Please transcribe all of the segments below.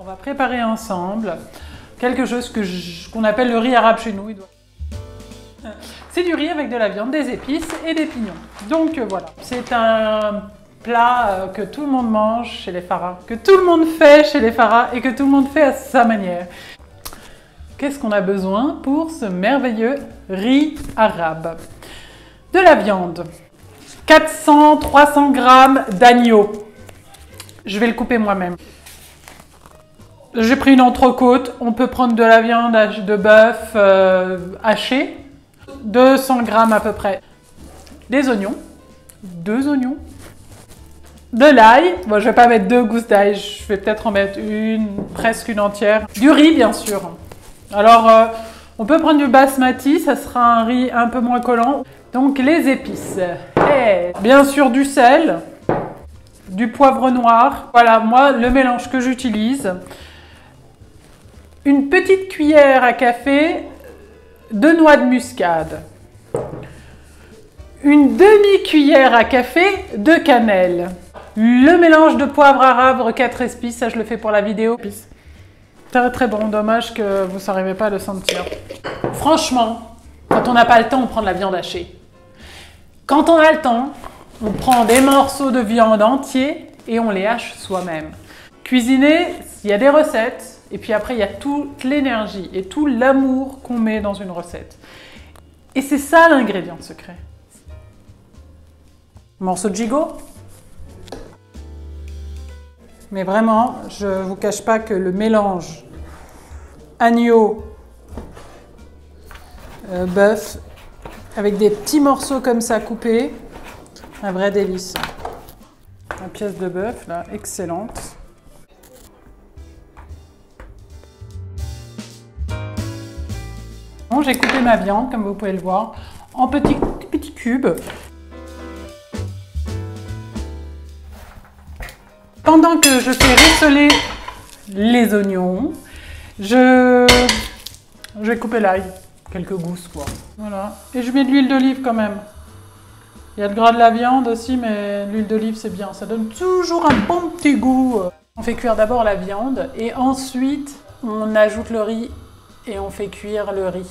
On va préparer ensemble quelque chose qu'on appelle le riz arabe chez nous. C'est du riz avec de la viande, des épices et des pignons. Donc voilà, c'est un plat que tout le monde mange chez les Farah, que tout le monde fait chez les Farah et que tout le monde fait à sa manière. Qu'est-ce qu'on a besoin pour ce merveilleux riz arabe? De la viande, 400-300 grammes d'agneau. Je vais le couper moi-même. J'ai pris une entrecôte, on peut prendre de la viande de bœuf hachée, 200 grammes à peu près. Des oignons, 2 oignons, de l'ail, bon, je vais pas mettre 2 gousses d'ail, je vais peut-être en mettre presque une entière. Du riz bien sûr. Alors on peut prendre du basmati, ça sera un riz un peu moins collant. Donc les épices, et bien sûr du sel, du poivre noir. Voilà, moi le mélange que j'utilise. Une petite cuillère à café de noix de muscade. Une demi-cuillère à café de cannelle. Le mélange de poivre arabe, 4 épices, ça je le fais pour la vidéo. Très très bon, dommage que vous n'arrivez pas à le sentir. Franchement, quand on n'a pas le temps, on prend de la viande hachée. Quand on a le temps, on prend des morceaux de viande entiers et on les hache soi-même. Cuisiner, il y a des recettes et puis après il y a toute l'énergie et tout l'amour qu'on met dans une recette. Et c'est ça l'ingrédient secret. Morceau de gigot. Mais vraiment, je ne vous cache pas que le mélange agneau, bœuf, avec des petits morceaux comme ça coupés, un vrai délice. La pièce de bœuf, là, excellente. Bon, j'ai coupé ma viande, comme vous pouvez le voir, en petits cubes. Pendant que je fais rissoler les oignons, je vais couper l'ail, quelques gousses quoi. Voilà. Et je mets de l'huile d'olive quand même. Il y a le gras de la viande aussi, mais l'huile d'olive c'est bien, ça donne toujours un bon petit goût. On fait cuire d'abord la viande et ensuite on ajoute le riz et on fait cuire le riz.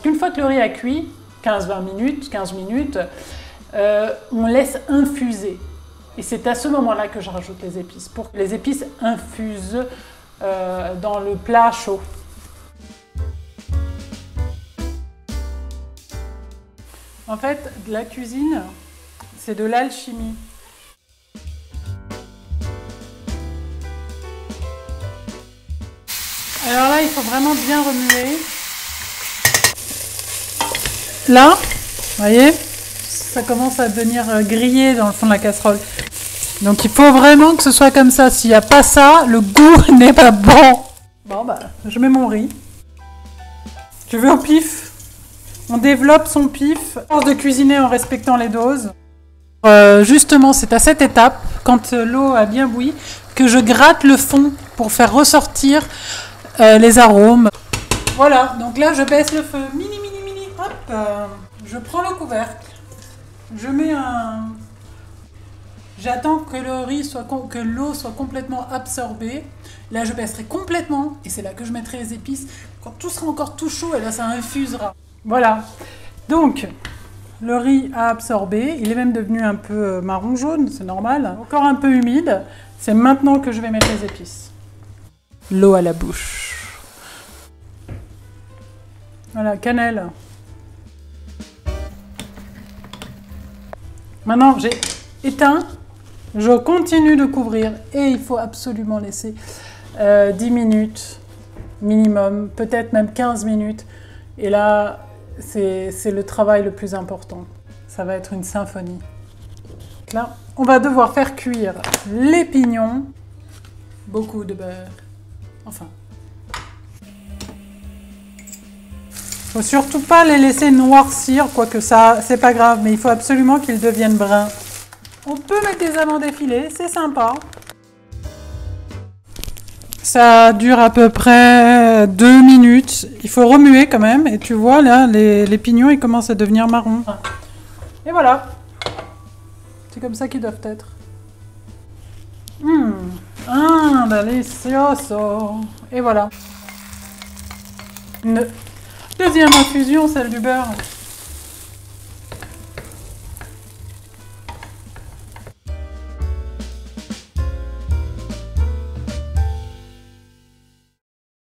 Une fois que le riz a cuit, 15 minutes, on laisse infuser. Et c'est à ce moment-là que je rajoute les épices, pour que les épices infusent dans le plat chaud. En fait, la cuisine, c'est de l'alchimie. Alors là, il faut vraiment bien remuer. Là, vous voyez, ça commence à devenir grillé dans le fond de la casserole. Donc il faut vraiment que ce soit comme ça. S'il n'y a pas ça, le goût n'est pas bon. Bon bah, je mets mon riz. Je vais au pif. On développe son pif. À force de cuisiner en respectant les doses. Justement, c'est à cette étape, quand l'eau a bien bouilli, que je gratte le fond pour faire ressortir les arômes. Voilà, donc là je baisse le feu. Mini. Hop, je prends le couvercle. Je mets un... J'attends que que l'eau soit complètement absorbée. Là, je baisserai complètement et c'est là que je mettrai les épices. Quand tout sera encore tout chaud, et là, ça infusera. Voilà. Donc, le riz a absorbé. Il est même devenu un peu marron jaune, c'est normal. Encore un peu humide. C'est maintenant que je vais mettre les épices. L'eau à la bouche. Voilà, cannelle. Maintenant, j'ai éteint. Je continue de couvrir et il faut absolument laisser 10 minutes minimum, peut-être même 15 minutes. Et là, c'est le travail le plus important. Ça va être une symphonie. Là, on va devoir faire cuire les pignons. Beaucoup de beurre. Enfin. Faut surtout pas les laisser noircir, quoique ça, c'est pas grave, mais il faut absolument qu'ils deviennent bruns. On peut mettre des amandes effilées, c'est sympa. Ça dure à peu près 2 minutes. Il faut remuer quand même. Et tu vois, là, les pignons, ils commencent à devenir marrons. Et voilà. C'est comme ça qu'ils doivent être. delicioso. Et voilà. Une deuxième infusion, celle du beurre.